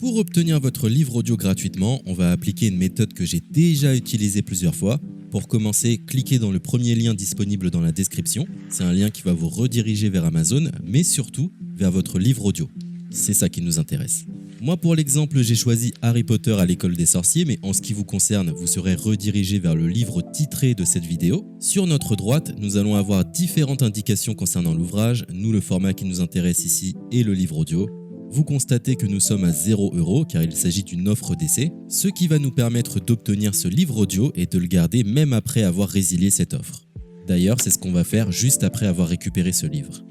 Pour obtenir votre livre audio gratuitement, on va appliquer une méthode que j'ai déjà utilisée plusieurs fois. Pour commencer, cliquez dans le premier lien disponible dans la description. C'est un lien qui va vous rediriger vers Amazon, mais surtout vers votre livre audio. C'est ça qui nous intéresse. Moi, pour l'exemple, j'ai choisi Harry Potter à l'école des sorciers, mais en ce qui vous concerne, vous serez redirigé vers le livre titré de cette vidéo. Sur notre droite, nous allons avoir différentes indications concernant l'ouvrage. Nous, le format qui nous intéresse ici est le livre audio. Vous constatez que nous sommes à 0 € car il s'agit d'une offre d'essai, ce qui va nous permettre d'obtenir ce livre audio et de le garder même après avoir résilié cette offre. D'ailleurs, c'est ce qu'on va faire juste après avoir récupéré ce livre.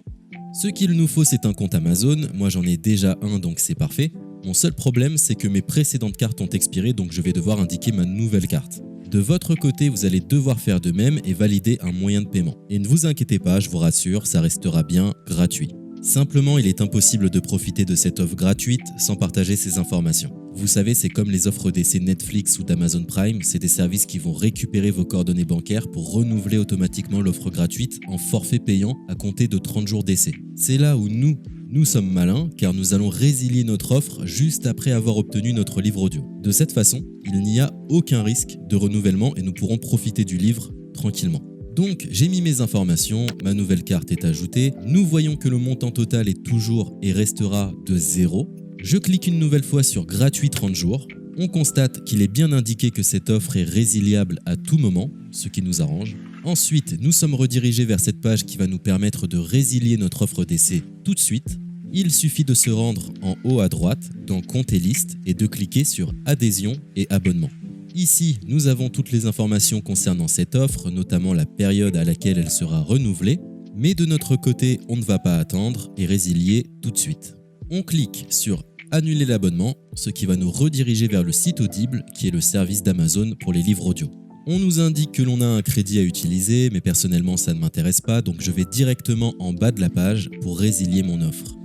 Ce qu'il nous faut, c'est un compte Amazon. Moi, j'en ai déjà un, donc c'est parfait. Mon seul problème, c'est que mes précédentes cartes ont expiré, donc je vais devoir indiquer ma nouvelle carte. De votre côté, vous allez devoir faire de même et valider un moyen de paiement. Et ne vous inquiétez pas, je vous rassure, ça restera bien gratuit. Simplement, il est impossible de profiter de cette offre gratuite sans partager ces informations. Vous savez, c'est comme les offres d'essai Netflix ou d'Amazon Prime, c'est des services qui vont récupérer vos coordonnées bancaires pour renouveler automatiquement l'offre gratuite en forfait payant à compter de 30 jours d'essai. C'est là où nous sommes malins car nous allons résilier notre offre juste après avoir obtenu notre livre audio. De cette façon, il n'y a aucun risque de renouvellement et nous pourrons profiter du livre tranquillement. Donc j'ai mis mes informations, ma nouvelle carte est ajoutée, nous voyons que le montant total est toujours et restera de 0. Je clique une nouvelle fois sur gratuit 30 jours, on constate qu'il est bien indiqué que cette offre est résiliable à tout moment, ce qui nous arrange. Ensuite, nous sommes redirigés vers cette page qui va nous permettre de résilier notre offre d'essai tout de suite. Il suffit de se rendre en haut à droite dans Compte et liste et de cliquer sur Adhésion et abonnement. Ici, nous avons toutes les informations concernant cette offre, notamment la période à laquelle elle sera renouvelée, mais de notre côté, on ne va pas attendre et résilier tout de suite. On clique sur Annuler l'abonnement, ce qui va nous rediriger vers le site Audible, qui est le service d'Amazon pour les livres audio. On nous indique que l'on a un crédit à utiliser, mais personnellement ça ne m'intéresse pas, donc je vais directement en bas de la page pour résilier mon offre.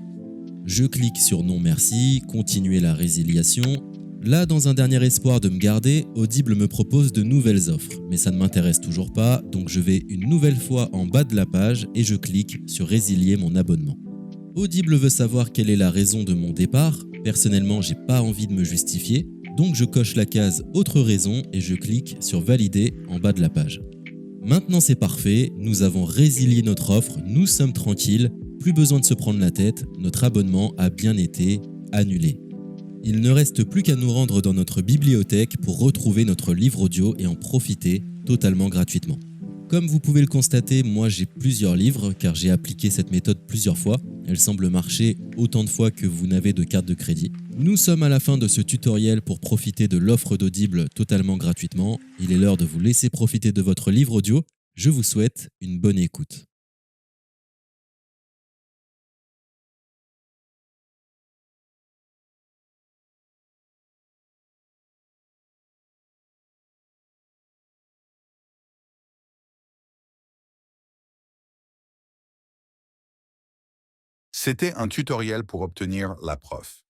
Je clique sur Non merci, continuer la résiliation. Là, dans un dernier espoir de me garder, Audible me propose de nouvelles offres, mais ça ne m'intéresse toujours pas, donc je vais une nouvelle fois en bas de la page et je clique sur Résilier mon abonnement. Audible veut savoir quelle est la raison de mon départ. Personnellement, j'ai pas envie de me justifier, donc je coche la case Autre raison et je clique sur Valider en bas de la page. Maintenant c'est parfait, nous avons résilié notre offre, nous sommes tranquilles, plus besoin de se prendre la tête, notre abonnement a bien été annulé. Il ne reste plus qu'à nous rendre dans notre bibliothèque pour retrouver notre livre audio et en profiter totalement gratuitement. Comme vous pouvez le constater, moi j'ai plusieurs livres car j'ai appliqué cette méthode plusieurs fois. Elle semble marcher autant de fois que vous n'avez de carte de crédit. Nous sommes à la fin de ce tutoriel pour profiter de l'offre d'Audible totalement gratuitement. Il est l'heure de vous laisser profiter de votre livre audio. Je vous souhaite une bonne écoute. C'était un tutoriel pour obtenir la prof.